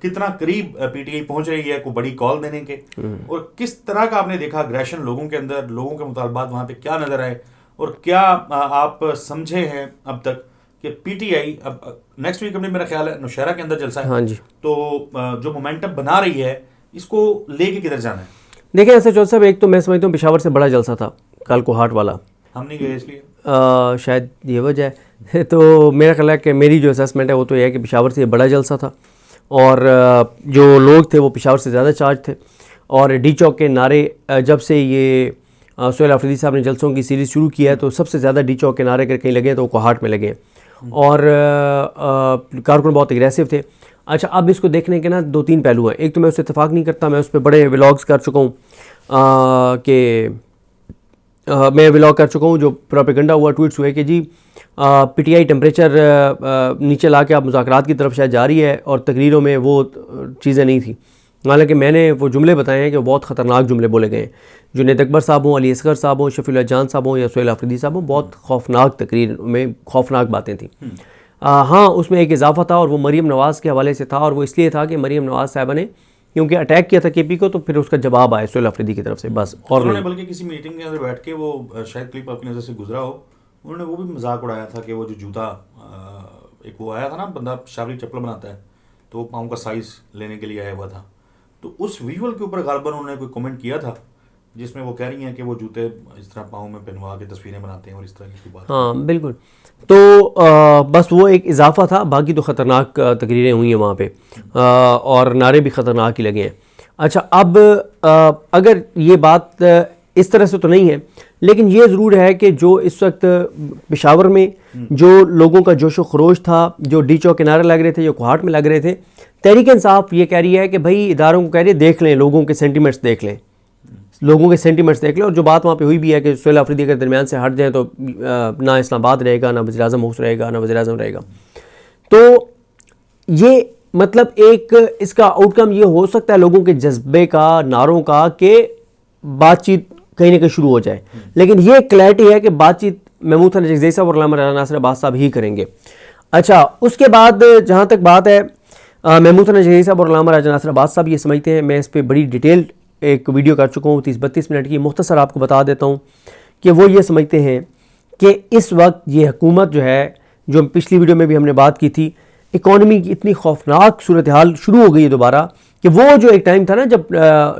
कितना करीब पीटीआई पहुंच रही है कोई बड़ी कॉल देने के, और किस तरह का आपने देखा अग्रेशन लोगों के अंदर, लोगों के मुतालबात वहां पे क्या नजर आए, और क्या आप समझे हैं अब तक कि पीटीआई अब नेक्स्ट वीक अपने मेरा ख्याल है नौशहरा के अंदर जलसा है। हाँ जी। तो जो मोमेंटम बना रही है इसको लेके किधर जाना है? देखिए ऐसे चौधरी साहब, एक तो मैं समझता हूँ पेशावर से बड़ा जलसा था कल को हाट वाला, हम नहीं गए इसलिए शायद ये वजह है। तो मेरा ख्याल है कि मेरी जो असेसमेंट है वो तो यह है कि पेशावर से बड़ा जलसा था, और जो लोग थे वो पेशावर से ज़्यादा चार्ज थे। और डी चौक के नारे, जब से ये सोहेल अफरीदी साहब ने जलसों की सीरीज़ शुरू किया है तो सबसे ज़्यादा डी चौक के नारे अगर कहीं लगे तो वो कोहाट में लगे, और कारकुन बहुत एग्रेसिव थे। अच्छा, अब इसको देखने के ना दो तीन पहलू हैं। एक तो मैं उससे इत्तेफाक नहीं करता, मैं उस पर बड़े व्लॉग्स कर चुका हूँ कि मैं व्लॉग कर चुका हूँ, जो प्रोपेगेंडा हुआ, ट्वीट्स हुए कि जी पीटीआई टेम्परेचर नीचे ला के आप मुज़ाकरात की तरफ शायद जा रही है, और तकरीरों में वो चीज़ें नहीं थी। हालांकि मैंने वो जुमले बताए हैं कि वो बहुत ख़तरनाक जुमले बोले गए हैं। जुनैद अकबर साहब हों, अली असगर साहब हों, शफीउल्लाह जान साहब हों या सोहेल अफरीदी साहब हों, बहुत खौफनाक तकरीर में खौफनाक बातें थी। हाँ, उसमें एक इजाफा था और वो मरीम नवाज़ के हवाले से था, और वो इसलिए था कि मरीम नवाज़ साहबा ने क्योंकि अटैक किया था केपी को, तो फिर उसका जवाब आया सोहेल अफरीदी की तरफ से, बस। और उन्होंने बल्कि किसी मीटिंग के अंदर बैठ के वो शायद क्लिप आपकी नज़र से गुजरा हो, उन्होंने वो भी मजाक उड़ाया था कि वो जो जूता एक वो आया था ना, बंदा शावरी चप्पल बनाता है तो वो पाँव का साइज लेने के लिए आया हुआ था, तो उस विजुअल के ऊपर गालबन उन्होंने कोई कमेंट किया था जिसमें वो कह रही हैं कि वो जूते इस तरह पाँव में पहनवा के तस्वीरें बनाते हैं और इस तरह की बात। हाँ बिल्कुल। तो बस वो एक इजाफा था, बाकी तो ख़तरनाक तकरीरें हुई हैं वहाँ पे, और नारे भी ख़तरनाक ही लगे हैं। अच्छा, अब अगर ये बात इस तरह से तो नहीं है, लेकिन ये ज़रूर है कि जो इस वक्त पेशावर में जो लोगों का जोशो खरोश था, जो डी चौक किनारे लग रहे थे, जो कोहाट में लग रहे थे, तहरीक इंसाफ ये कह रही है कि भाई इदारों को कह रही है देख लें, लोगों के सेंटिमेंट्स देख लें, लोगों के सेंटिमेंट्स देख लें। और जो बात वहाँ पे हुई भी है कि सोहेल अफरीदी के दरमियान से हट जाए तो ना इस्लामाबाद रहेगा, ना वज़ीर आज़म हाउस रहेगा, ना वज़ीर आज़म रहेगा। तो ये मतलब एक इसका आउटकम ये हो सकता है लोगों के जज्बे का, नारों का, कि बातचीत कहीं ना कहीं शुरू हो जाए, लेकिन ये क्लैरिटी है कि बातचीत महमूद खान जगज़ई साहब और अल्लामा नासिर अब्बास साहब ही करेंगे। अच्छा, उसके बाद जहाँ तक बात है महमूद खान जगज़ई साहब और अल्लामा नासिर अब्बास साहब ये समझते हैं, मैं इस पर बड़ी डिटेल एक वीडियो कर चुका हूँ 30-32 मिनट की, मुख्तसर आपको बता देता हूँ कि वो ये समझते हैं कि इस वक्त ये हुकूमत जो है, जो पिछली वीडियो में भी हमने बात की थी, इकॉनमी की इतनी खौफनाक सूरत हाल शुरू हो गई है दोबारा, कि वो जो एक टाइम था ना जब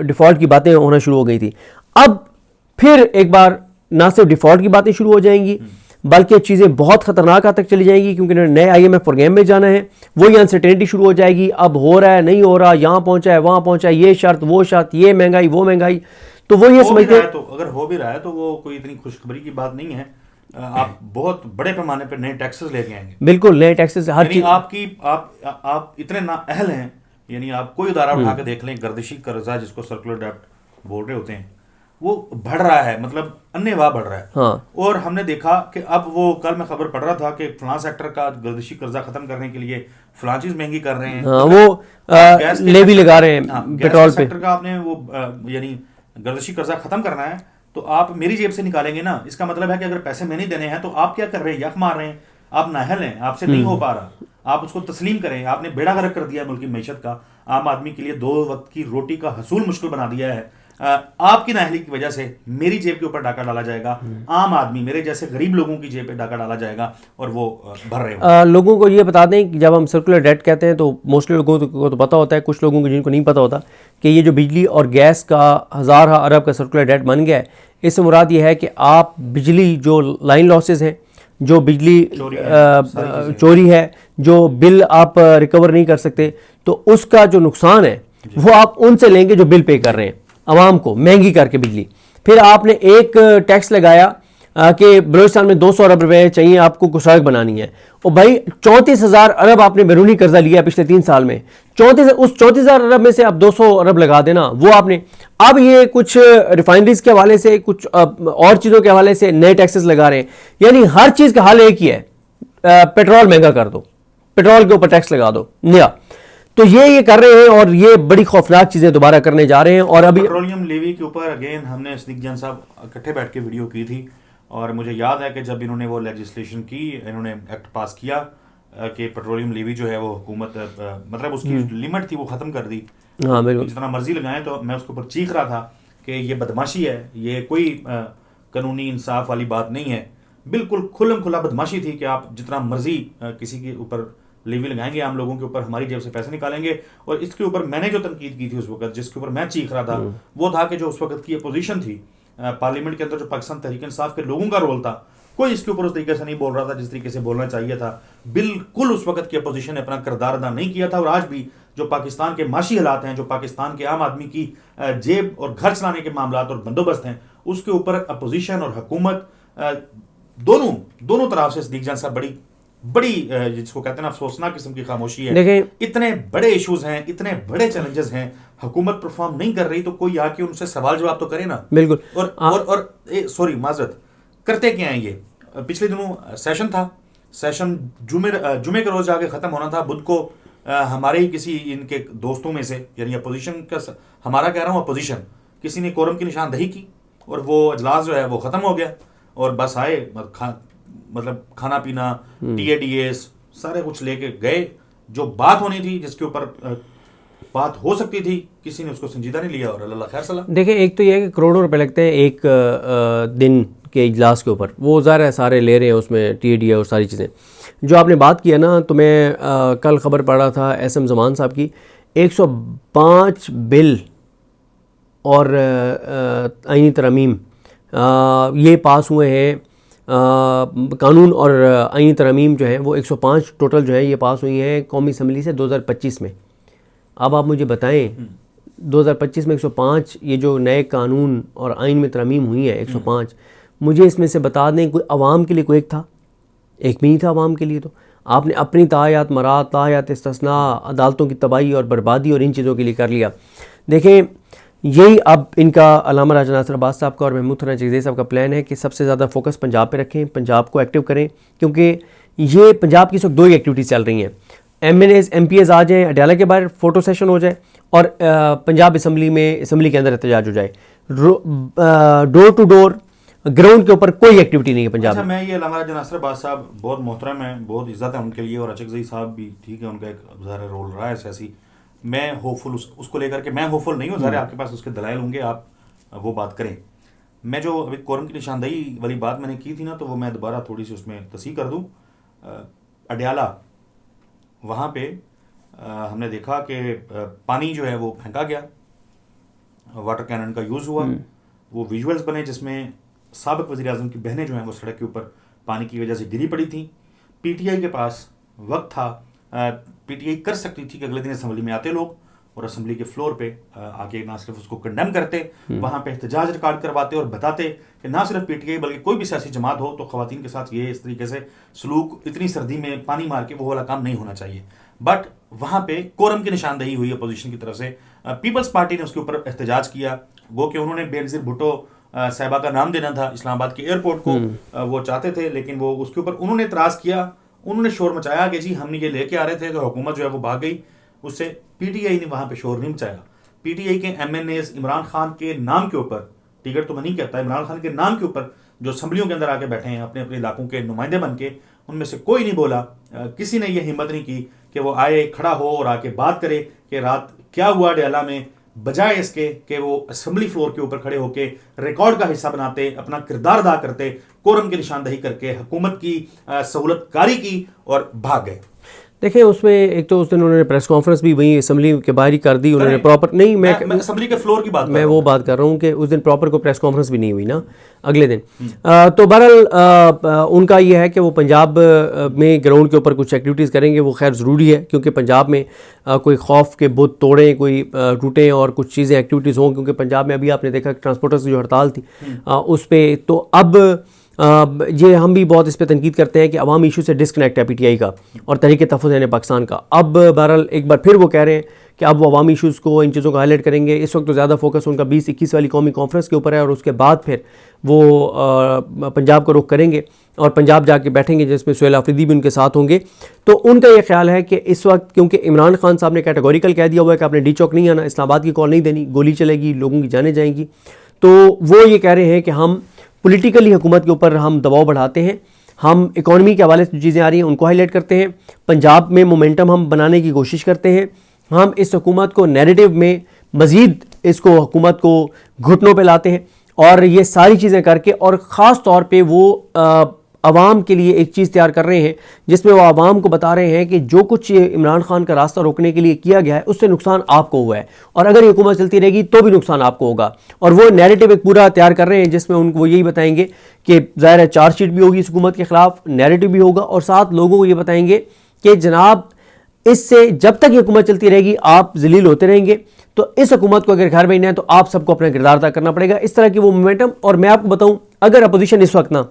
डिफ़ॉल्ट की बातें होना शुरू हो गई थी, अब फिर एक बार ना सिर्फ डिफ़ॉल्ट की बातें शुरू हो जाएंगी बल्कि चीज़ें बहुत ख़तरनाक हद तक चली जाएंगी, क्योंकि नए IMF प्रोग्राम में जाना है, वही अनसर्टेनिटी शुरू हो जाएगी। अब हो रहा है, नहीं हो रहा, यहाँ पहुँचा है, वहाँ पहुँचा है, ये शर्त वो शर्त, ये महंगाई वो महंगाई। तो वो ये समझते हैं, तो अगर हो भी रहा है तो वो कोई इतनी खुशखबरी की बात नहीं है। आप बहुत बड़े पैमाने पर नए टैक्सेस लेके आएंगे। बिल्कुल, नए टैक्सेस हर चीज़। आप इतने नाअहल हैं, यानी आप कोई उदारा उठा के देख लें, गर्दिशी कर्जा जिसको सर्कुलर डेब्ट बोल रहे होते हैं, वो बढ़ रहा है, मतलब अन्यवाह बढ़ रहा है। हाँ। और हमने देखा कि अब वो कल मैं खबर पढ़ रहा था कि फलां सेक्टर का गर्दिशी कर्जा खत्म करने के लिए फलां चीज महंगी कर रहे हैं। हाँ, वो लेवी लगा रहे हैं पेट्रोल पे। सेक्टर का आपने वो यानी गर्दिशी कर्जा खत्म करना है तो आप मेरी जेब से निकालेंगे ना, इसका मतलब है कि अगर पैसे मैंने देने हैं तो आप क्या कर रहे हैं, यख मार रहे हैं, आप नाहल हैं, आपसे नहीं हो पा रहा, आप उसको तस्लीम करें। आपने बेड़ा गर्क कर दिया मुल्क की मैशत का, आम आदमी के लिए 2 वक्त की रोटी का हसूल मुश्किल बना दिया है। आपकी नाहली की वजह से मेरी जेब के ऊपर डाका डाला जाएगा, आम आदमी मेरे जैसे गरीब लोगों की जेब पे डाका डाला जाएगा और वो भर रहे हैं। लोगों को ये बता दें कि जब हम सर्कुलर डेट कहते हैं तो मोस्टली लोगों को तो पता होता है, कुछ लोगों को जिनको नहीं पता होता कि ये जो बिजली और गैस का 1000 अरब का सर्कुलर डेट बन गया है, इससे मुराद ये है कि आप बिजली जो लाइन लॉसेस हैं, जो बिजली चोरी है, जो बिल आप रिकवर नहीं कर सकते, तो उसका जो नुकसान है वो आप उनसे लेंगे जो बिल पे कर रहे हैं आवाम को महंगी करके बिजली। फिर आपने एक टैक्स लगाया कि बलूचिस्तान में 200 अरब रुपए चाहिए आपको सड़क बनानी है, और भाई 34,000 अरब आपने बैरूनी कर्जा लिया पिछले 3 साल में, 34,000 अरब में से आप 200 अरब लगा देना वो आपने। अब ये कुछ रिफाइनरीज के हवाले से, कुछ और चीज़ों के हवाले से नए टैक्सेस लगा रहे हैं, यानी हर चीज़ का हाल एक ही है, पेट्रोल महंगा कर दो, पेट्रोल के ऊपर टैक्स लगा दो नया। तो ये कर रहे हैं और ये बड़ी खौफनाक चीजें दोबारा करने जा रहे हैं। और अभी पेट्रोलियम लेवी के ऊपर अगेन हमने सिद्दीक जान साहब इकट्ठे बैठ के वीडियो की थी, और मुझे याद है कि जब इन्होंने वो लेजिस्लेशन की, इन्होंने एक्ट पास किया कि पेट्रोलियम लेवी जो है वो हुकूमत मतलब उसकी लिमिट थी वो ख़त्म कर दी। हाँ बिल्कुल। जितना मर्जी लगाएं, तो मैं उसके ऊपर चीख रहा था कि ये बदमाशी है, ये कोई कानूनी इंसाफ वाली बात नहीं है, बिल्कुल खुल्लम खुला बदमाशी थी कि आप जितना मर्जी किसी के ऊपर लेवी लगाएंगे, आम लोगों के ऊपर, हमारी जेब से पैसे निकालेंगे। और इसके ऊपर मैंने जो तनकीद की थी उस वक्त, जिसके ऊपर मैं चीख रहा था, वो था कि जो उस वक्त की अपोजिशन थी पार्लियामेंट के अंदर, जो पाकिस्तान तहरीक इंसाफ के लोगों का रोल था, कोई इसके ऊपर उस तरीके से नहीं बोल रहा था जिस तरीके से बोलना चाहिए था। बिल्कुल उस वक्त की अपोजिशन ने अपना किरदार अदा नहीं किया था। और आज भी जो पाकिस्तान के माशी हालात हैं, जो पाकिस्तान के आम आदमी की जेब और घर चलाने के मामलात और बंदोबस्त हैं, उसके ऊपर अपोजिशन और हुकूमत दोनों तरफ से सदीक जान साहब बड़ी जिसको कहते हैं ना अफसोसनाक किस्म की खामोशी है। देखिए इतने बड़े इश्यूज हैं, इतने बड़े चैलेंजेस हैं, हुकूमत परफॉर्म नहीं कर रही, तो कोई आके उनसे सवाल जवाब तो करे ना। बिल्कुल। और सॉरी माजरत, करते क्या हैं ये? पिछले दिनों सेशन था, सेशन जुमे के रोज जाके खत्म होना था। बुध को हमारे ही किसी इनके दोस्तों में से, यानी अपोजिशन का, हमारा कह रहा हूँ अपोजिशन, किसी ने कोरम की निशानदही की और वो अजलास जो है वो खत्म हो गया। और बस आए, मतलब खाना पीना, TADS सारे कुछ लेके गए। जो बात होनी थी, जिसके ऊपर बात हो सकती थी, किसी ने उसको संजीदा नहीं लिया और अल्लाह खैर सलाह। देखिए, एक तो ये है कि करोड़ों रुपए लगते हैं एक दिन के इजलास के ऊपर, वो ज़ाहिर है सारे ले रहे हैं उसमें TADS और सारी चीज़ें। जो आपने बात किया ना, तो मैं कल ख़बर पढ़ रहा था SM ज़मान साहब की, 105 बिल और आईनी तरमीम ये पास हुए हैं। कानून और आईनी तरमीम जो है वो 105 टोटल जो है ये पास हुई हैं कौमी असम्बली से 2025 में। अब आप मुझे बताएं 2025 में 105 ये जो नए कानून और आइन में तरमीम हुई है 105, मुझे इसमें से बता दें कोई अवाम के लिए कोई एक था? एक भी नहीं था अवाम के लिए। तो आपने अपनी तायात मरात, तायात इस्तिस्ना, अदालतों की तबाही और बर्बादी और इन चीज़ों के लिए कर लिया। देखें, यही अब इनका अल्लामा राजा नासिर अब्बास साहब का और महमूद खान चकदेही साहब का प्लान है कि सबसे ज़्यादा फोकस पंजाब पे रखें, पंजाब को एक्टिव करें, क्योंकि ये पंजाब की इस वक्त दो ही एक्टिविटीज़ चल रही हैं। MNAs MPs आ जाएँ, अडयाला के बाहर फ़ोटो सेशन हो जाए और पंजाब असम्बली के अंदर एहतजाज हो जाए। डोर टू डोर ग्राउंड के ऊपर कोई एक्टिविटी नहीं है पंजाब में। मैं ये अल्लामा राजा नासिर अब्बास साहब बहुत मोहतरम है, बहुत इज्जत है उनके लिए, और चकदेही साहब भी ठीक है, उनका एक ज़ाहिर रोल रहा है सियासी। मैं होपफुल उसको लेकर के, मैं होपफुल नहीं हूँ, ज़ाहिर आपके पास उसके दलाइल होंगे, आप वो बात करें। मैं जो अभी कोरम की निशानदही वाली बात मैंने की थी ना, तो वो मैं दोबारा थोड़ी सी उसमें तस्हीह कर दूँ। अडयाला, वहाँ पे हमने देखा कि पानी जो है वो फेंका गया, वाटर कैनन का यूज़ हुआ, वो विजुअल्स बने जिसमें साबिक वज़ीर-ए-आज़म की बहनें जो हैं वो सड़क के ऊपर पानी की वजह से गिरी पड़ी थी। PTI के पास वक्त था, PTI कर सकती थी कि अगले दिन असम्बली में आते लोग और असम्बली के फ्लोर पे आके ना सिर्फ उसको कंडेम करते, वहाँ पे एहतजाज रिकॉर्ड करवाते और बताते कि ना सिर्फ PTI बल्कि कोई भी सियासी जमात हो तो ख़वातीन के साथ ये इस तरीके से सलूक, इतनी सर्दी में पानी मार के वो वाला काम नहीं होना चाहिए। बट वहाँ पे कोरम की निशानदही हुई अपोजिशन की तरफ से, पीपल्स पार्टी ने उसके ऊपर एहतजाज किया। गो कि उन्होंने बेनज़ीर भुट्टो साहिबा का नाम देना था इस्लामाबाद के एयरपोर्ट को, वो चाहते थे, लेकिन वो उसके ऊपर उन्होंने इतराज़ किया, उन्होंने शोर मचाया कि जी हमने ये लेके आ रहे थे, तो हुकूमत जो है वो भाग गई। उससे PTI ने वहाँ पे शोर नहीं मचाया। PTI के MNAs इमरान खान के नाम के ऊपर, टिकट तो मैं नहीं कहता, इमरान खान के नाम के ऊपर जो असम्बलियों के अंदर आके बैठे हैं अपने अपने इलाकों के नुमाइंदे बन के, उनमें से कोई नहीं बोला, किसी ने ये हिम्मत नहीं की कि वो आए, खड़ा हो और आके बात करे कि रात क्या हुआ अडयाला में, बजाय इसके कि वो असम्बली फ्लोर के ऊपर खड़े होके रिकॉर्ड का हिस्सा बनाते, अपना किरदार अदा करते, कोरम की निशानदही करके हुकूमत की सहूलतकारी की और भाग गए। देखिए, उसमें एक तो उस दिन उन्होंने प्रेस कॉन्फ्रेंस भी वहीं असम्बली के बाहर ही कर दी उन्होंने प्रॉपर। नहीं, मैं असम्बली के फ्लोर की बात मैं वो बात कर रहा हूँ कि उस दिन प्रॉपर कोई प्रेस कॉन्फ्रेंस भी नहीं हुई ना अगले दिन। तो बहरहाल उनका ये है कि वो पंजाब में ग्राउंड के ऊपर कुछ एक्टिविटीज़ करेंगे, वो खैर ज़रूरी है, क्योंकि पंजाब में कोई खौफ के बुत तोड़ें, कोई टूटें और कुछ चीज़ें एक्टिविटीज़ हों, क्योंकि पंजाब में अभी आपने देखा ट्रांसपोर्टर्स की जो हड़ताल थी उस पर, तो अब ये हम भी बहुत इस पर तनकीद करते हैं कि अवामी इशू से डिस्कनेक्ट है PTI का और तहरीक तहफ़्फ़ुज़ पाकिस्तान का। अब बहरहाल एक बार फिर वो कह रहे हैं कि अब वो अवामी इशूज़ को, इन चीज़ों को हाईलाइट करेंगे। इस वक्त तो ज़्यादा फोकस उनका 2021 वाली कौमी कॉन्फ्रेंस के ऊपर है और उसके बाद फिर वो पंजाब को रुख करेंगे और पंजाब जाके बैठेंगे, जिसमें सुहेल आफरीदी भी उनके साथ होंगे। तो उनका ये ख्याल है कि इस वक्त, क्योंकि इमरान खान साहब ने कैटेगोरिकल कह दिया हुआ है कि आपने डी चौक नहीं आना, इस्लामाबाद की कॉल नहीं देनी, गोली चलेगी, लोगों की जानें जाएंगी, तो वो ये कह रहे हैं कि हम पॉलिटिकली हुकूमत के ऊपर हम दबाव बढ़ाते हैं, हम इकॉनमी के हवाले से जो चीज़ें आ रही हैं उनको हाईलाइट करते हैं, पंजाब में मोमेंटम हम बनाने की कोशिश करते हैं, हम इस हुकूमत को नैरेटिव में मज़ीद इसको हुकूमत को घुटनों पे लाते हैं, और ये सारी चीज़ें करके और ख़ास तौर पे वो आवाम के लिए एक चीज़ तैयार कर रहे हैं जिसमें वो आवाम को बता रहे हैं कि जो कुछ ये इमरान खान का रास्ता रोकने के लिए किया गया है उससे नुकसान आपको हुआ है, और अगर ये हुकूमत चलती रहेगी तो भी नुकसान आपको होगा। और वो नैरेटिव एक पूरा तैयार कर रहे हैं जिसमें उनको वो यही बताएंगे कि ज़ाहिर है चार्जशीट भी होगी इस हुकूमत के ख़िलाफ़, नैरेटिव भी होगा, और साथ लोगों को ये बताएंगे कि जनाब इससे जब तक ये हुकूमत चलती रहेगी आप जलील होते रहेंगे, तो इस हुकूमत को अगर घर भेजना है तो आप सबको अपना किरदार अदा करना पड़ेगा। इस तरह की वो मोमेंटम। और मैं आपको बताऊं, अगर अपोजिशन इस वक्त ना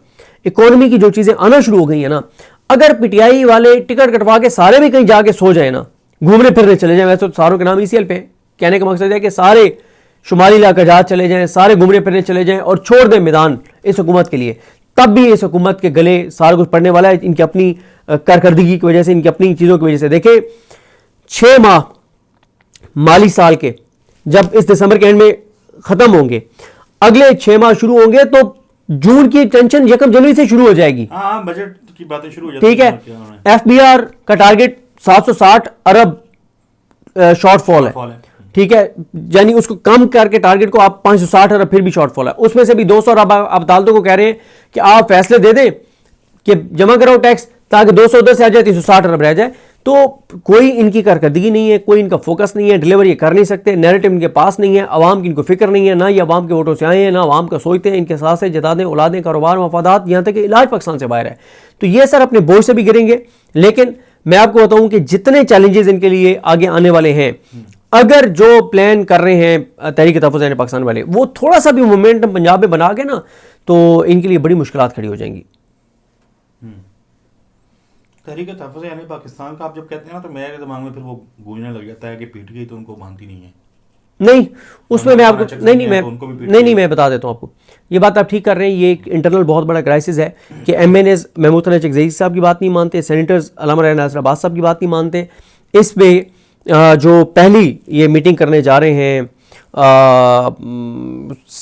इकोनॉमी की जो चीज़ें आना शुरू हो गई हैं ना, अगर पीटीआई वाले टिकट कटवा के सारे भी कहीं जाके सो जाए ना, घूमने फिरने चले जाए, वैसे तो सारों के नाम ईसीएल पे, कहने का मकसद है कि सारे शुमाली इलाका जहाज चले जाएं, सारे घूमने फिरने चले जाएं और छोड़ दें मैदान इस हुकूमत के लिए, तब भी इस हुकूमत के गले सारा कुछ पड़ने वाला है, इनकी अपनी कारकर्दगी की वजह से, इनकी अपनी चीज़ों की वजह से। देखिए 6 माह माली साल के जब इस दिसंबर के एंड में ख़त्म होंगे, अगले 6 माह शुरू होंगे तो जून की टेंशन 1 जनवरी से शुरू हो जाएगी। हाँ, बजट की बातें शुरू हो जाती ठीक है, एफबीआर का टारगेट 760 अरब शॉर्टफॉल है, ठीक है, यानी उसको कम करके टारगेट को आप 560 अरब फिर भी शॉर्टफॉल है, उसमें से भी 200 अरब आप अदालतों को कह रहे हैं कि आप फैसले दे दें कि जमा कराओ टैक्स ताकि 210 से आ जाए, 360 अरब रह जाए। तो कोई इनकी कारकर्दगी नहीं है, कोई इनका फोकस नहीं है, डिलीवरी कर नहीं सकते, नैरेटिव इनके पास नहीं है, आवाम की इनको फिक्र नहीं है, ना ये आवाम के वोटों से आए हैं, ना आवाम का सोचते हैं, इनके साथ से जदादें, औलादें, कारोबार, मफादात, यहाँ तक कि इलाज पाकिस्तान से बाहर है। तो ये सर अपने बोझ से भी गिरेंगे। लेकिन मैं आपको बताऊं कि जितने चैलेंजेस इनके लिए आगे आने वाले हैं, अगर जो प्लान कर रहे हैं तहरीक तहफ़्फ़ुज़ पाकिस्तान वाले, वो थोड़ा सा भी मोमेंटम पंजाब में बना के ना, तो इनके लिए बड़ी मुश्किलात खड़ी हो जाएंगी। तहरीक तहफ़्फ़ुज़ यानी पाकिस्तान का आप जब कहते हैं ना, तो मेरे दिमाग में फिर वो गूंजने लग जाता है कि पीटीआई तो उनको मानती नहीं है। नहीं, उसमें मैं आपको नहीं मैं बता देता हूँ आपको, ये बात आप ठीक कर रहे हैं। ये एक इंटरनल बहुत बड़ा क्राइसिस है कि MNAs महमूद हसन चकज़ई साहब की बात नहीं मानते, सेनेटर्स अल्लामा राय नासिर अब्बास साहब की बात नहीं मानते। इस पे जो पहली ये मीटिंग करने जा रहे हैं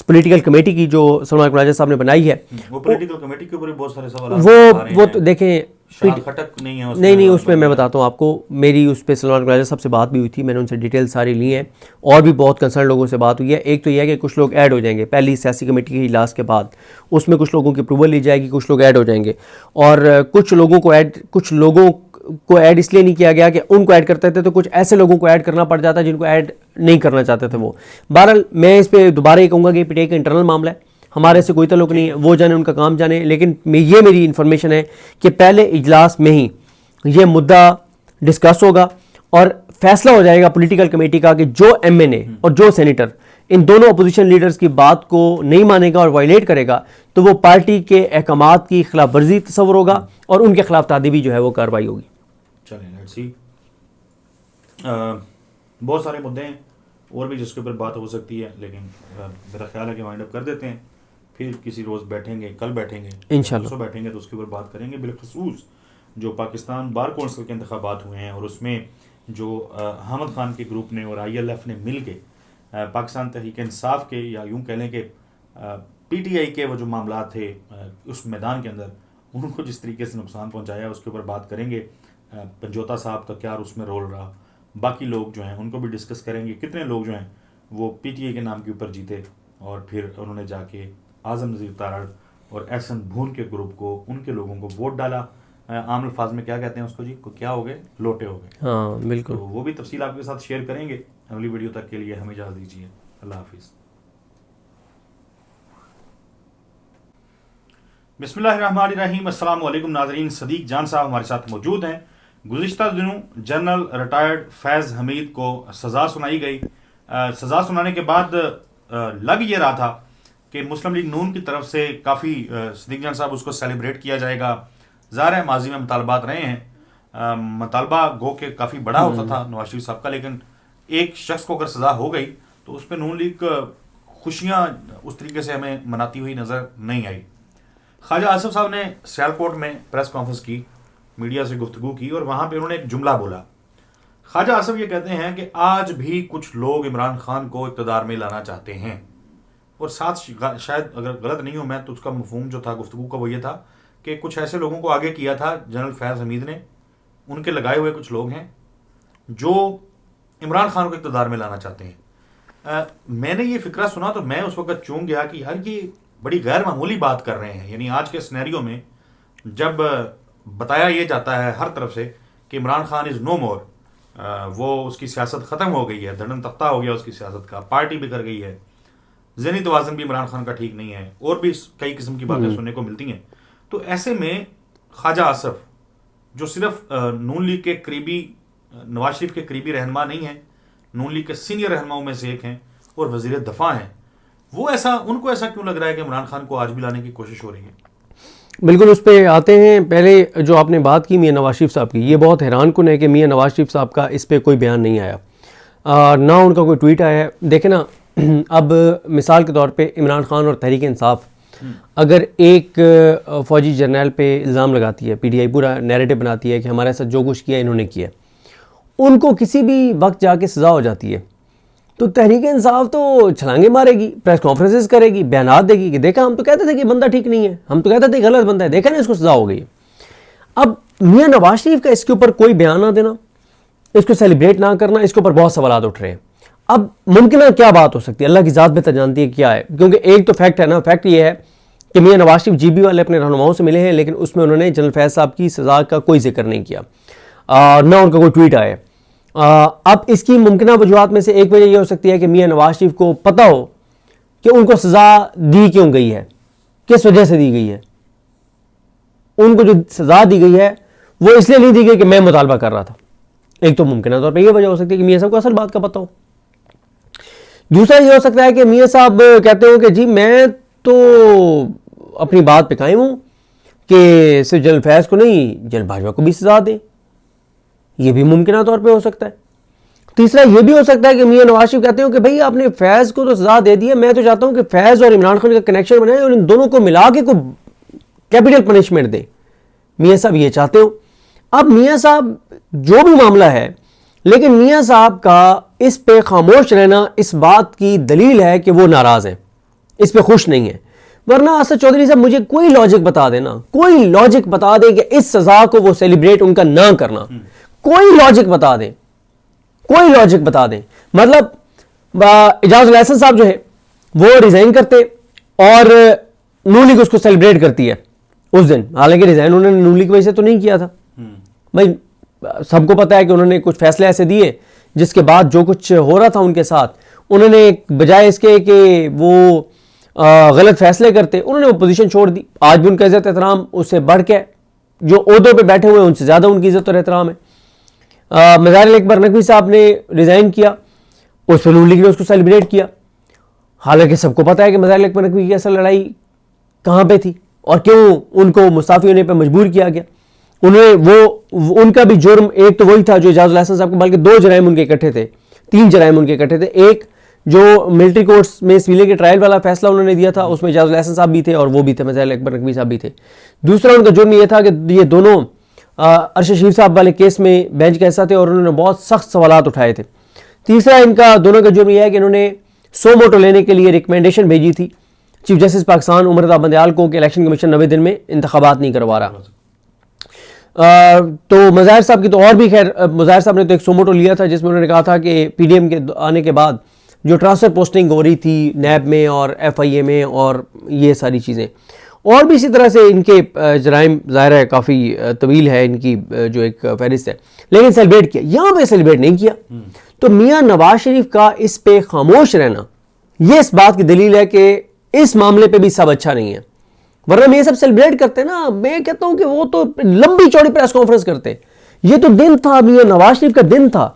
पॉलिटिकल कमेटी की जो सलमान राजा साहब ने बनाई है, वो पॉलिटिकल कमेटी के ऊपर बहुत सारे सवाल वो तो देखें, खटक नहीं है नहीं उसमें मैं बताता हूँ आपको, मेरी उस पर सलमान राजा साहब से बात भी हुई थी, मैंने उनसे डिटेल सारी ली हैं, और भी बहुत कंसर्न लोगों से बात हुई है। एक तो यह है कि कुछ लोग ऐड हो जाएंगे पहली सियासी कमेटी के इजलास के बाद, उसमें कुछ लोगों की अप्रूवल ली जाएगी, कुछ लोग ऐड हो जाएंगे, और कुछ लोगों को ऐड इसलिए नहीं किया गया कि उनको ऐड करते थे, तो कुछ ऐसे लोगों को ऐड करना पड़ जाता है जिनको ऐड नहीं करना चाहते थे वो। बहरहाल मैं इस पर दोबारा ये कहूँगा कि पीटीआई का इंटरनल मामला है, हमारे से कोई ताल्लुक नहीं है, वो जाने उनका काम जाने। लेकिन ये मेरी इन्फॉर्मेशन है कि पहले इजलास में ही ये मुद्दा डिस्कस होगा और फैसला हो जाएगा पॉलिटिकल कमेटी का कि जो MNA और जो सेनेटर इन दोनों अपोजिशन लीडर्स की बात को नहीं मानेगा और वायलेट करेगा, तो वो पार्टी के अहकामात की खिलाफ वर्जी तस्वर होगा और उनके खिलाफ तादीबी जो है वो कार्रवाई होगी। चलें, लेट्स सी। बहुत सारे मुद्दे हैं और भी जिसके ऊपर बात हो सकती है, लेकिन मेरा ख्याल है कि वाइंड अप कर देते हैं, फिर किसी रोज़ बैठेंगे, कल बैठेंगे, इंशाल्लाह बैठेंगे तो उसके ऊपर बात करेंगे। बिलखसूस जो पाकिस्तान बार कौंसिल के इंतखाबात हुए हैं और उसमें जो अहमद खान के ग्रुप ने और ILF ने मिल के पाकिस्तान तहरीक इंसाफ के, या यूँ कह लें कि PTI के वो जो मामला थे उस मैदान के अंदर, उनको जिस तरीके से नुकसान पहुँचाया उसके ऊपर बात करेंगे। पंजोता साहब का क्या उसमें रोल रहा, बाकी लोग जो हैं उनको भी डिस्कस करेंगे, कितने लोग जो हैं वो PTI के नाम के ऊपर जीते और फिर उन्होंने जाके आज़म नज़ीर तारड़ और एहसन भून के ग्रुप को, उनके लोगों को वोट डाला। आम अल्फाज में क्या कहते हैं उसको जी, को क्या हो गए, लोटे हो गए। हाँ बिल्कुल, तो वो भी तफसील आपके साथ शेयर करेंगे। अगली वीडियो तक के लिए हमें इजाज़त दीजिए। अल्लाह हाफिज़। बिस्मिल्लाहिर्रहमानिर्रहीम। अस्सलाम वालेकुम नाज़रीन, सदीक जान साहब हमारे साथ मौजूद हैं। गुज़िश्ता दिनों जनरल रिटायर्ड फैज़ हमीद को सज़ा सुनाई गई। सज़ा सुनाने के बाद लग ये रहा था कि मुस्लिम लीग नून की तरफ से काफ़ी सदीक जान साहब उसको सेलिब्रेट किया जाएगा। ज़ाहिर है माजी में मुतालबात रहे हैं, मुतालबा गो के काफ़ी बड़ा होता था नवाज शरीफ साहब का, लेकिन एक शख्स को अगर सज़ा हो गई तो उस पर नून लीग खुशियाँ उस तरीके से हमें मनाती हुई नज़र नहीं आई। ख्वाजा आसिफ साहब ने सियालकोट में प्रेस कॉन्फ्रेंस की, मीडिया से गुफ्तगू की और वहाँ पे उन्होंने एक जुमला बोला। ख्वाजा आसिफ ये कहते हैं कि आज भी कुछ लोग इमरान खान को इक़्तिदार में लाना चाहते हैं, और साथ शायद अगर गलत नहीं हूँ मैं तो उसका मफहूम जो था गुफ्तगू का वो ये था कि कुछ ऐसे लोगों को आगे किया था जनरल फैज़ हमीद ने, उनके लगाए हुए कुछ लोग हैं जो इमरान खान को इक़्तिदार में लाना चाहते हैं। मैंने ये फिक्रा सुना तो मैं उस वक्त चूक गया कि यार ये बड़ी गैर मामूली बात कर रहे हैं। यानी आज के सिनेरियो में जब बताया ये जाता है हर तरफ से कि इमरान खान इज़ नो मोर, वो उसकी सियासत ख़त्म हो गई है, धड़न तख्ता हो गया उसकी सियासत का, पार्टी भी कर गई है, ज़हनी तवाज़न भी इमरान खान का ठीक नहीं है, और भी कई किस्म की बातें सुनने को मिलती हैं। तो ऐसे में ख्वाजा आसफ जो सिर्फ नून लीग के करीबी, नवाज शरीफ के करीबी रहनुमा नहीं है, नून लीग के सीनियर रहनुमाओं में से एक हैं और वज़ीर दफ़ा हैं, वो उनको ऐसा क्यों लग रहा है कि इमरान खान को आज भी लाने की कोशिश हो रही है? बिल्कुल उस पर आते हैं। पहले जो आपने बात की मियां नवाज शरीफ साहब की, ये बहुत हैरान कुन है कि मियां नवाज शरीफ साहब का इस पर कोई बयान नहीं आया, ना उनका कोई ट्वीट आया है। देखें ना, अब मिसाल के तौर पे इमरान खान और तहरीक इंसाफ अगर एक फ़ौजी जर्नल पे इल्ज़ाम लगाती है, पीटीआई पूरा नैरेटिव बनाती है कि हमारे साथ जो कुछ किया इन्होंने किया, उनको किसी भी वक्त जाके सज़ा हो जाती है, तो तहरीक इंसाफ तो छलांगे मारेगी, प्रेस कॉन्फ्रेंसेस करेगी, बयानात देगी कि देखा हम तो कहते थे कि बंदा ठीक नहीं है, हम तो कहते थे गलत बंदा है, देखा ना इसको सज़ा हो गई। अब मियां नवाज शरीफ का इसके ऊपर कोई बयान ना देना, इसको सेलिब्रेट ना करना, इसके ऊपर बहुत सवाल उठ रहे हैं। अब मुमकिन क्या बात हो सकती है, अल्लाह की ज़ात बेहतर जानती है क्या है, क्योंकि एक तो फैक्ट है ना, फैक्ट ये है कि मियां नवाज शरीफ जीबी वाले अपने रहनुमाओं से मिले हैं, लेकिन उसमें उन्होंने जनरल फैज़ साहब की सज़ा का कोई जिक्र नहीं किया, ना उनका कोई ट्वीट आया। अब इसकी मुमकिन वजूहात में से एक वजह यह हो सकती है कि मियां नवाज शरीफ को पता हो कि उनको सज़ा दी क्यों गई है, किस वजह से दी गई है। उनको जो सज़ा दी गई है वो इसलिए नहीं दी गई कि मैं मुतालबा कर रहा था, एक तो मुमकिन तौर पर यह वजह हो सकती है कि मियां साहब को असल बात का पता हो। दूसरा ये हो सकता है कि मियां साहब कहते हो कि जी मैं तो अपनी बात पे कायम हूं कि सिर्फ जनरल फैज़ को नहीं, जनरल भाजपा को भी सज़ा दें, यह भी मुमकिन तौर पे हो सकता है। तीसरा यह भी हो सकता है कि मियां नवाज शरीफ कहते हो कि भाई आपने फैज़ को तो सज़ा दे दी है, मैं तो चाहता हूं कि फैज़ और इमरान खान का कनेक्शन बनाए और इन दोनों को मिला के कोई कैपिटल पनिशमेंट दे, मियां साहब ये चाहते हो। अब मियां साहब जो भी मामला है, लेकिन मियां साहब का इस पे खामोश रहना इस बात की दलील है कि वो नाराज हैं, इस पे खुश नहीं है। वरना असद चौधरी साहब मुझे कोई लॉजिक बता देना, कोई लॉजिक बता दे कि इस सजा को वो सेलिब्रेट उनका ना करना, कोई लॉजिक बता दें, कोई लॉजिक बता दें। मतलब इजाज़ुल एहसन साहब जो है वो रिजाइन करते और नून लीग उसको सेलिब्रेट करती है उस दिन, हालांकि रिजाइन उन्होंने नून लीग की वजह से तो नहीं किया था। भाई सबको पता है कि उन्होंने कुछ फैसले ऐसे दिए जिसके बाद जो कुछ हो रहा था उनके साथ, उन्होंने बजाय इसके कि वो गलत फैसले करते, उन्होंने वो पोजीशन छोड़ दी। आज भी उनका इज्जत एहतराम उससे बढ़ के, जो ओहदों पे बैठे हुए उनसे ज़्यादा उनकी इज्जत और एहतराम है। मज़ारिल अकबर नकवी साहब ने रिज़ाइन किया, उस पर नून लीग ने उसको सेलिब्रेट किया, हालांकि सबको पता है कि मज़ारिल अकबर नकवी की असल लड़ाई कहाँ पे थी और क्यों उनको मुस्ताफ़ी होने पर मजबूर किया गया। उनका भी जुर्म एक तो वही था जो इजाज़ुल एहसन साहब को, बल्कि दो जराइम उनके इकट्ठे थे, तीन जराइम उनके इकट्ठे थे। एक जो मिलिट्री कोर्ट्स में सिविलियन के ट्रायल वाला फैसला उन्होंने दिया था, उसमें इजाज़ुल एहसन साहब भी थे और वो भी थे, मज़ारिल अकबर नकवी साहब भी थे। दूसरा उनका जुर्म ये था कि ये दोनों अरशद शरीफ साहब वाले केस में बेंच का हिस्सा थे और उन्होंने बहुत सख्त सवालात उठाए थे। तीसरा इनका दोनों का जुर्म यह है कि इन्होंने सो मोटो लेने के लिए रिकमेंडेशन भेजी थी चीफ जस्टिस पाकिस्तान उमर रज़ा बंदयाल को कि इलेक्शन कमीशन 90 दिन में इंतखाबात नहीं करवा रहा। तो मज़ाहिर साहब की तो और भी, खैर मज़ाहिर साहब ने तो एक सो मोटो लिया था जिसमें उन्होंने कहा था कि पीडीएम के आने के बाद जो ट्रांसफ़र पोस्टिंग हो रही थी नैब में और एफआईए में और ये सारी चीज़ें, और भी इसी तरह से इनके जराइम ज़ाहिर है काफ़ी तवील है इनकी जो एक फहरिस्त है, लेकिन सेलिब्रेट किया, यहाँ पे सेलिब्रेट नहीं किया। तो मियां नवाज शरीफ का इस पे खामोश रहना ये इस बात की दलील है कि इस मामले पे भी सब अच्छा नहीं है। वरना मियां सब सेलिब्रेट करते ना, मैं कहता हूं कि वो तो लंबी चौड़ी प्रेस कॉन्फ्रेंस करते, ये तो दिन था, मियां नवाज शरीफ का दिन था।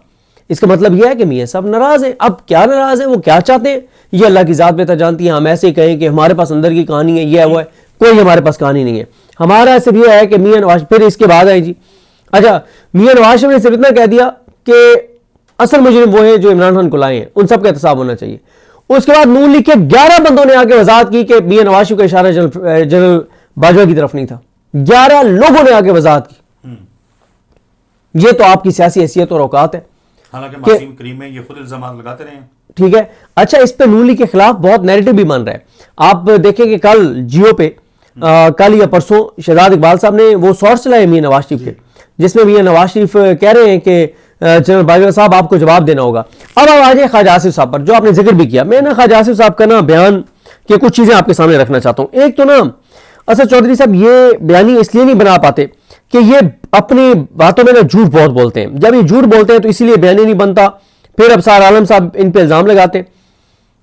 इसका मतलब यह है कि मियां सब नाराज हैं। अब क्या नाराज है, वो क्या चाहते हैं, ये अल्लाह की ज़ात बेहतर जानती है। हम ऐसे ही कहें कि हमारे पास अंदर की कहानी है, ये है वो है, कोई हमारे पास कहानी नहीं है। हमारा सिर्फ यह है कि मियां नवाज, फिर इसके बाद है जी, अच्छा मियां नवाज शरीफ ने सिर्फ इतना कह दिया कि असल मुजरिम वो है जो इमरान खान को लाए हैं, उन सब का एहतसाब होना चाहिए। उसके बाद नून लीग के 11 बंदों ने आके वजाहत की कि मियां नवाज शरीफ का इशारा जनरल बाजवा की तरफ नहीं था। 11 लोगों ने आके वजाहत की। ये तो आपकी सियासी हैसियत और औकात है। हालांकि मासूम करीम में ये खुद इल्जाम लगाते रहे हैं। ठीक है, अच्छा इस पे नून लीग के खिलाफ बहुत नैरेटिव भी बन रहा है। आप देखें कि कल जियो पे कल या परसों शहजाद इकबाल साहब ने वो शॉर्ट्स चलाए मियां नवाज शरीफ के, जिसमें मियां नवाज शरीफ कह रहे हैं कि जनरल बाजवा साहब आपको जवाब देना होगा। अब आ जाए ख्वाजा आसिफ साहब पर, जो आपने जिक्र भी किया। मैं ना ख्वाजा आसिफ साहब का ना बयान के कुछ चीज़ें आपके सामने रखना चाहता हूँ। एक तो ना असद चौधरी साहब ये बयानी इसलिए नहीं बना पाते कि ये अपनी बातों में ना झूठ बहुत बोलते हैं। जब ये झूठ बोलते हैं तो इसीलिए बयानी नहीं बनता। फिर अबसार आलम साहब इन पर इल्ज़ाम लगाते।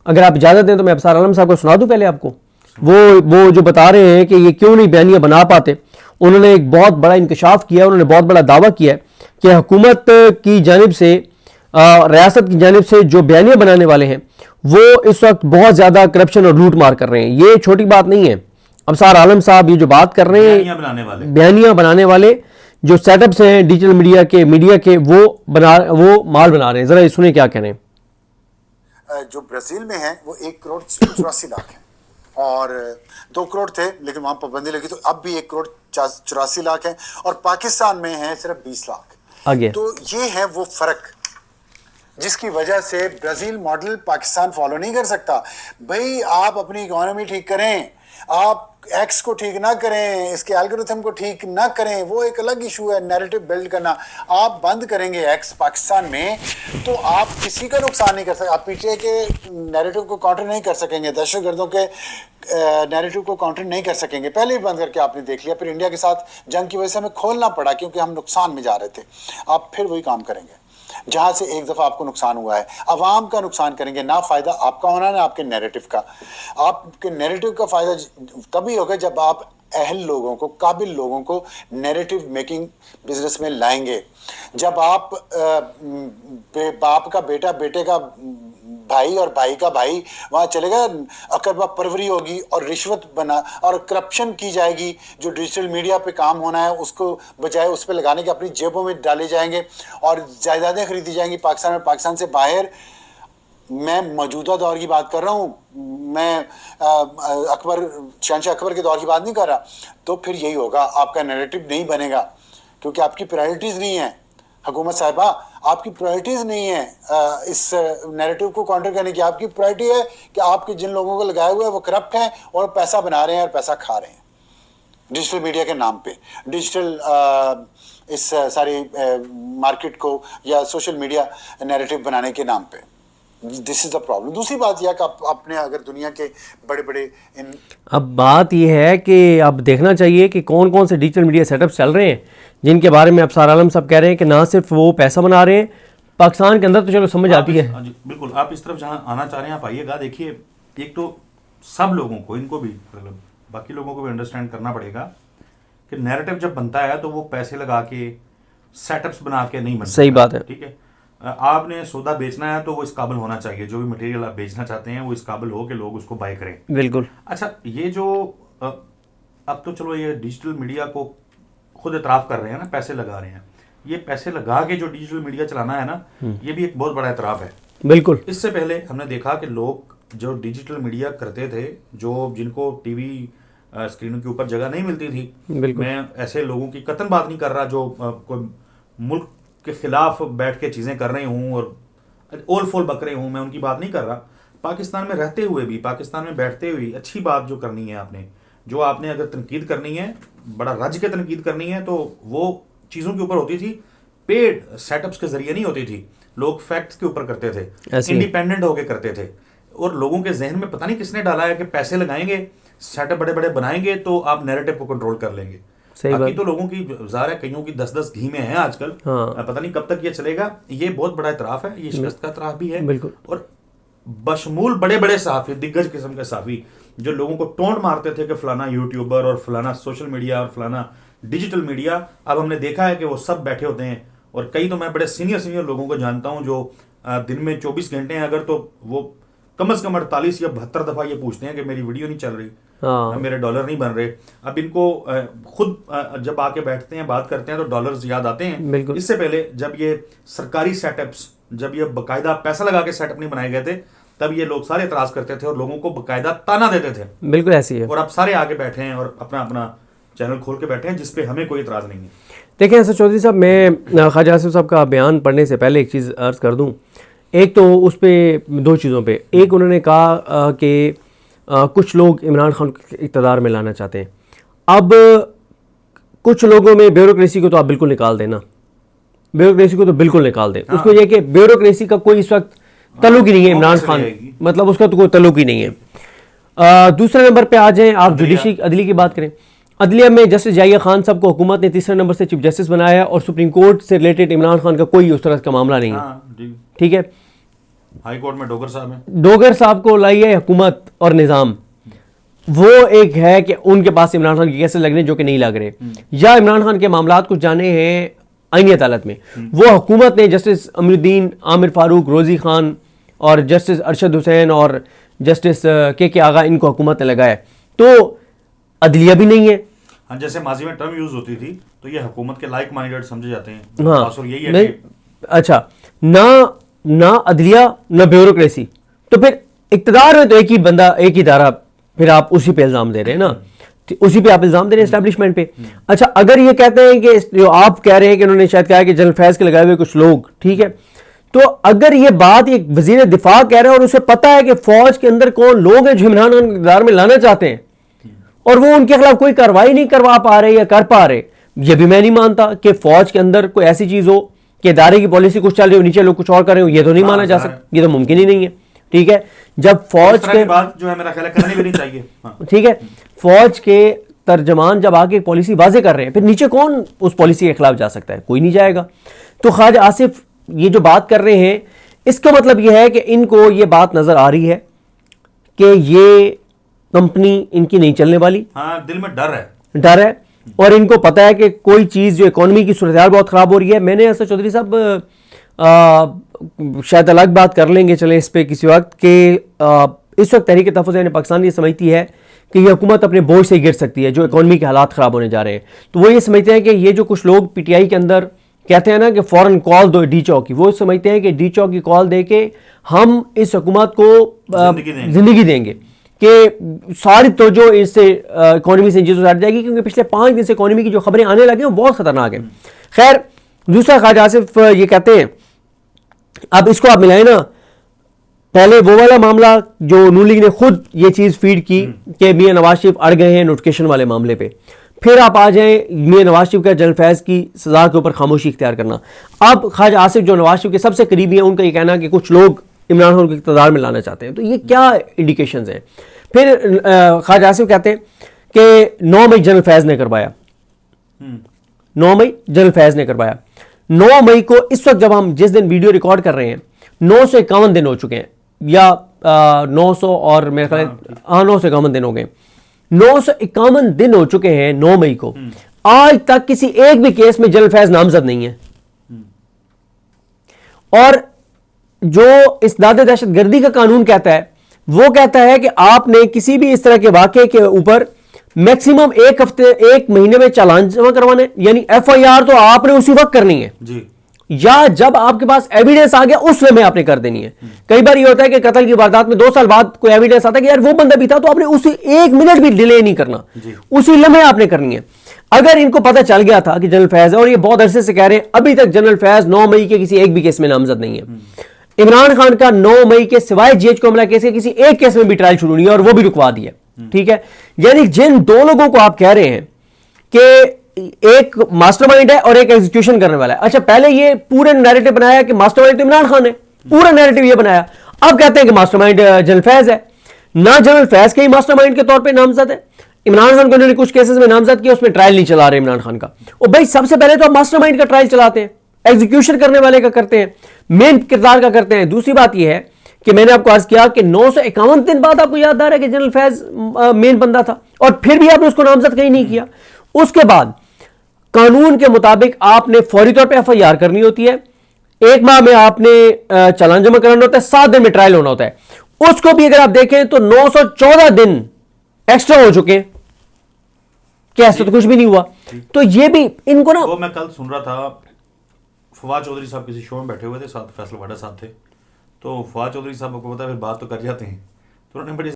अगर आप इजाज़त दें तो मैं अबसार आलम साहब को सुना दूं पहले आपको, वो जो बता रहे हैं कि ये क्यों नहीं बयानियाँ बना पाते। उन्होंने एक बहुत बड़ा इंकशाफ किया, उन्होंने बहुत बड़ा दावा किया है कि हुकूमत की जानिब से, रियासत की जानिब से जो बयानियाँ बनाने वाले हैं वो इस वक्त बहुत ज़्यादा करप्शन और लूट मार कर रहे हैं। ये छोटी बात नहीं है। अबसार आलम साहब ये जो बात कर रहे हैं, बयानियाँ बनाने वाले जो सेटअप्स हैं डिजिटल मीडिया के वो माल बना रहे हैं। ज़रा सुने क्या कह रहे हैं। जो ब्राज़ील में है वो 1,84,00,000 है और 2 करोड़ थे, लेकिन वहां पाबंदी लगी तो अब भी 1,84,00,000 है और पाकिस्तान में है सिर्फ 20 लाख। आगे तो ये है वो फर्क जिसकी वजह से ब्राजील मॉडल पाकिस्तान फॉलो नहीं कर सकता। भाई आप अपनी इकोनॉमी ठीक करें, आप एक्स को ठीक ना करें, इसके एल्गोरिथम को ठीक ना करें, वो एक अलग इशू है। नैरेटिव बिल्ड करना, आप बंद करेंगे एक्स पाकिस्तान में तो आप किसी का नुकसान नहीं कर सकते। आप पीटीआई के नैरेटिव को काउंटर नहीं कर सकेंगे, दहशतगर्दों के नैरेटिव को काउंटर नहीं कर सकेंगे। पहले ही बंद करके आपने देख लिया, फिर इंडिया के साथ जंग की वजह से हमें खोलना पड़ा क्योंकि हम नुकसान में जा रहे थे। आप फिर वही काम करेंगे जहां से एक दफा आपको नुकसान हुआ है, अवाम का नुकसान करेंगे। ना फायदा आपका होना ना आपके नैरेटिव का। आपके नैरेटिव का फायदा तभी होगा जब आप अहल लोगों को, काबिल लोगों को नैरेटिव मेकिंग बिजनेस में लाएंगे। जब आप बाप का बेटा, बेटे का भाई और भाई का भाई वहां चलेगा, अकरबा परवरी होगी और रिश्वत बना और करप्शन की जाएगी। जो डिजिटल मीडिया पे काम होना है उसको बजाय उस पर लगाने के अपनी जेबों में डाले जाएंगे और जायदादें खरीदी जाएंगी पाकिस्तान में, पाकिस्तान से बाहर। मैं मौजूदा दौर की बात कर रहा हूँ, मैं शहंशाह अकबर के दौर की बात नहीं कर रहा। तो फिर यही होगा, आपका नैरेटिव नहीं बनेगा क्योंकि आपकी प्रायोरिटीज नहीं है। हुकूमत साहिबा आपकी प्रायोरिटीज नहीं है इस नैरेटिव को काउंटर करने की। आपकी प्रायोरिटी है कि आपके जिन लोगों को लगाए हुए हैं वो करप्ट हैं और पैसा बना रहे हैं और पैसा खा रहे हैं डिजिटल मीडिया के नाम पे, डिजिटल इस सारी मार्केट को या सोशल मीडिया नैरेटिव बनाने के नाम पे। This is the problem. दूसरी बात यह कि आपने अगर दुनिया के बड़े बड़े अब बात यह है कि अब देखना चाहिए कि कौन कौन से डिजिटल मीडिया सेटअप चल रहे हैं जिनके बारे में अबसार आलम साहब कह रहे हैं कि ना सिर्फ वो पैसा बना रहे हैं पाकिस्तान के अंदर, तो चलो समझ आती है। हाँ जी बिल्कुल, आप इस तरफ जहाँ आना चाह रहे हैं आप आइएगा। देखिए, एक तो सब लोगों को, इनको भी मतलब बाकी लोगों को भी अंडरस्टैंड करना पड़ेगा कि नैरेटिव जब बनता है तो वो पैसे लगा के सेटअप्स बना के नहीं बनता। सही बात है, ठीक है। आपने सौदा बेचना है तो वो इस काबिल होना चाहिए, जो भी मटेरियल आप बेचना चाहते हैं वो इस काबिल हो कि लोग उसको बाय करें। बिल्कुल। अच्छा, ये जो अब तो चलो ये डिजिटल मीडिया को खुद एतराफ़ कर रहे हैं ना, पैसे लगा रहे हैं। ये पैसे लगा के जो डिजिटल मीडिया चलाना है ना, ये भी एक बहुत बड़ा एतराफ़ है। बिल्कुल। इससे पहले हमने देखा कि लोग जो डिजिटल मीडिया करते थे, जो जिनको टीवी स्क्रीनों के ऊपर जगह नहीं मिलती थी, मैं ऐसे लोगों की कतन बात नहीं कर रहा जो कोई मुल्क के खिलाफ बैठ के चीज़ें कर रहे हूँ और ओल फोल बक रहे हूँ, मैं उनकी बात नहीं कर रहा। पाकिस्तान में रहते हुए भी, पाकिस्तान में बैठते हुए अच्छी बात जो करनी है आपने, जो आपने अगर तनकीद करनी है, बड़ा रज के तनकीद करनी है, तो वो चीज़ों के ऊपर होती थी, पेड सेटअप्स के जरिए नहीं होती थी। लोग फैक्ट्स के ऊपर करते थे, इंडिपेंडेंट होके करते थे। और लोगों के जहन में पता नहीं किसने डाला है कि पैसे लगाएंगे, सेटअप बड़े बड़े बनाएंगे तो आप नैरेटिव को कंट्रोल कर लेंगे। बाकी तो लोगों की ज़ाहिर है, कईयों की 10-10 घी में है आजकल। हाँ। पता नहीं कब तक ये चलेगा। ये बहुत बड़ा इतराफ़ है, ये शिकस्त का इतराफ़ भी है। बिल्कुल। और बशमूल बड़े बड़े सहाफ़ी, दिग्गज किस्म के सहाफ़ी जो लोगों को टोंट मारते थे कि फलाना यूट्यूबर और फलाना सोशल मीडिया और फलाना डिजिटल मीडिया, अब हमने देखा है कि वो सब बैठे होते हैं। और कई तो मैं बड़े सीनियर लोगों को जानता हूँ जो दिन में 24 घंटे हैं अगर, तो वो कम से कम 48 या 72 दफ़ा ये पूछते हैं कि मेरी वीडियो नहीं चल रही, मेरे डॉलर नहीं बन रहे। अब इनको खुद जब आके बैठते हैं, बात करते हैं, तो डॉलर्स याद आते हैं। इससे पहले जब ये सरकारी सेटअप्स, जब ये बाकायदा पैसा लगा के सेटअप नहीं बनाए गए थे, तब ये लोग सारे एतराज़ करते थे और लोगों को बाकायदा ताना देते थे। बिल्कुल ऐसी है। और अब सारे आगे बैठे हैं और अपना अपना चैनल खोल के बैठे हैं, जिसपे हमें कोई एतराज़ नहीं है। देखें असद चौधरी साहब, मैं ख्वाजा आसिफ साहब का बयान पढ़ने से पहले एक चीज़ अर्ज़ कर दूँ। एक तो उस पर 2 चीज़ों पे, एक उन्होंने कहा कि कुछ लोग इमरान खान को इक़्तिदार में लाना चाहते हैं। अब कुछ लोगों में ब्यूरोक्रेसी को तो आप बिल्कुल निकाल देना, ब्यूरोक्रेसी को तो बिल्कुल निकाल दें। उसको यह कि ब्यूरोक्रेसी का कोई इस वक्त तल्लुक ही नहीं है इमरान खान, मतलब उसका तो कोई तल्लुक ही नहीं है। दूसरे नंबर पे आ जाएं आप जुडिशरी अदली की बात करें। अदलिया में जस्टिस जाहिया खान साहब को हुकूमत ने तीसरे नंबर से चीफ जस्टिस बनाया है और सुप्रीम कोर्ट से रिलेटेड इमरान खान का कोई उस तरह का मामला नहीं है, ठीक है। हाई कोर्ट में डोगर साहब हैं, डोगर साहब को लाई है हुकूमत और निज़ाम, वो एक है कि उनके पास इमरान खान के केसेस लगने जो कि नहीं लग रहे, या इमरान खान के मामलात कुछ जाने हैं आईनी अदालत में, वो हुकूमत ने जस्टिस अमीरुद्दीन, आमिर फारूक, रोजी खान और जस्टिस अरशद हुसैन और जस्टिस के आगा इनको हुकूमत ने लगाया। तो अदलिया भी नहीं है। हाँ, जैसे माजी में टर्म यूज होती थी तो ये हुकूमत के लाइक माइंडेड समझे जाते हैं। हाँ, और यही है नहीं, कि अच्छा, ना अदलिया ना ब्यूरोक्रेसी, तो फिर इक्तदार में तो एक ही बंदा एक ही इदारा, फिर आप उसी पे इल्जाम दे रहे हैं ना, उसी पे आप इल्जाम दे रहे हैं एस्टैब्लिशमेंट पे। अच्छा, अगर ये कहते हैं कि जो आप कह रहे हैं कि उन्होंने शायद कहा कि जनरल फैज के लगाए हुए कुछ लोग, ठीक है, तो अगर ये बात एक वजीर दिफा कह रहे हैं और उसे पता है कि फौज के अंदर कौन लोग हैं जो इमरान खान को इक़्तिदार में लाना चाहते हैं और वो उनके खिलाफ कोई कार्रवाई नहीं करवा पा रहे या कर पा रहे, ये भी मैं नहीं मानता कि फौज के अंदर कोई ऐसी चीज हो कि इदारे की पॉलिसी कुछ चल रही हो, नीचे लोग कुछ और कर रहे हो, ये तो नहीं माना जा सकता, ये तो मुमकिन ही नहीं है, ठीक है। जब फौज के बात जो है मेरा ख्याल है करनी भी नहीं चाहिए, ठीक है, फौज के तर्जमान जब आगे पॉलिसी वाजे कर रहे हैं, फिर नीचे कौन उस पॉलिसी के खिलाफ जा सकता है? कोई नहीं जाएगा। तो ख्वाजा आसिफ ये जो बात कर रहे हैं, इसका मतलब यह है कि इनको ये बात नजर आ रही है कि ये कंपनी इनकी नहीं चलने वाली। हाँ, दिल में डर है और इनको पता है कि कोई चीज़ जो इकोनॉमी की सूरत बहुत ख़राब हो रही है। मैंने ऐसा चौधरी साहब शायद अलग बात कर लेंगे, चले इस पर किसी वक्त, कि इस वक्त तहरीक तहफ़्फ़ुज़ पाकिस्तान ये समझती है कि ये हुकूमत अपने बोझ से गिर सकती है जो इकोनॉमी के हालात ख़राब होने जा रहे हैं। तो वो ये समझते हैं कि ये जो कुछ लोग पीटीआई के अंदर कहते हैं ना कि फ़ौरन कॉल दो डी चौक की, वो समझते हैं कि डी चौक की कॉल दे के हम इस हुकूमत को ज़िंदगी देंगे कि सारी तो जो इससे इकोनॉमी से चीज़ों से हट जाएगी, क्योंकि पिछले 5 दिन से इकोनॉमी की जो खबरें आने लगी हैं वो बहुत ख़तरनाक है। खैर, दूसरा ख्वाजा आसिफ ये कहते हैं, अब इसको आप मिलाएं ना, पहले वो वाला मामला जो नून लीग ने खुद ये चीज़ फीड की कि मियां नवाज शरीफ अड़ गए हैं नोटिफिकेशन वाले मामले पे, फिर आप आ जाएं मियां नवाज शरीफ का जनरल फैज़ की सज़ा के ऊपर खामोशी इख्तियार करना। अब ख्वाजा आसिफ जो नवाज शरीफ के सबसे करीबी हैं, उनका ये कहना कि कुछ लोग इमरान खान को इक़्तिदार में लाना चाहते हैं, तो ये क्या इंडिकेशंस हैं? फिर ख्वाजा आसिफ कहते हैं कि 9 मई जनरल फैज़ ने करवाया, 9 मई जनरल फैज़ ने करवाया। 9 मई को इस वक्त जब हम जिस दिन वीडियो रिकॉर्ड कर रहे हैं 951 दिन हो चुके हैं, या 900 और मेरे ख्याल 951 दिन हो गए, 951 दिन हो चुके हैं 9 मई को, आज तक किसी एक भी केस में जनरल फैज़ नामजद नहीं है। और जो इस्दाद दहशतगर्दी का कानून कहता है, वो कहता है कि आपने किसी भी इस तरह के वाक़े के ऊपर मैक्सिमम 1 हफ्ते 1 महीने में चालान जमा करवाना है, यानी एफआईआर तो आपने उसी वक्त करनी है जी, या जब आपके पास एविडेंस आ गया उस समय आपने कर देनी है। कई बार ये होता है कि कत्ल की वारदात में 2 साल बाद कोई एविडेंस आता है कि यार वो बंदा भी था, तो आपने उसी 1 मिनट भी डिले नहीं करना, उसी लम्हे आपने करनी है। अगर इनको पता चल गया था कि जनरल फैज़ है, और ये बहुत अरसे से कह रहे हैं, अभी तक जनरल फैज़ 9 मई के किसी एक भी केस में नामजद नहीं है। इमरान खान का 9 मई के सिवाय जीएच को हमला केस के किसी एक केस में भी ट्रायल शुरू नहीं है और वो भी रुकवा दिया, ठीक है। यानी जिन 2 लोगों को आप कह रहे हैं कि एक मास्टरमाइंड है और एक एग्जीक्यूशन करने वाला है, अच्छा पहले ये पूरे नैरेटिव बनाया कि मास्टरमाइंड तो इमरान खान है, पूरा नैरेटिव ये बनाया, अब कहते हैं कि मास्टरमाइंड जनरल फैज़ है। ना जनरल फैज़ के ही मास्टरमाइंड के तौर पे नामजद है, इमरान खान को उन्होंने कुछ केसेस में नामजद किया, उसमें ट्रायल नहीं चला रहे इमरान खान का। और भाई सबसे पहले तो आप मास्टरमाइंड का ट्रायल चलाते हैं, एग्जीक्यूशन करने वाले का करते हैं, मेन किरदार का करते हैं। दूसरी बात यह है कि मैंने आपको अर्ज किया कि 951 दिन बाद आपको याद आ रहा है कि जनरल फैज़ मेन बंदा था और फिर भी आपने उसको नामजद कहीं नहीं किया। उसके बाद कानून के मुताबिक आपने फौरी तौर पे एफआईआर करनी होती है, 1 माह में आपने चालान जमा कराना होता है, 7 दिन में ट्रायल होना होता है। उसको भी अगर आप देखें तो 914 दिन एक्स्ट्रा हो चुके हैं, कैसे तो कुछ भी नहीं हुआ। तो ये भी इनको ना, वो मैं कल सुन रहा था, फवाद चौधरी साहब किसी शो में बैठे हुए थे, साथ फैसल वाडा साहब थे, तो फवाद चौधरी साहब को पता है फिर बात तो कर जाते हैं, तो उन्होंने बड़ी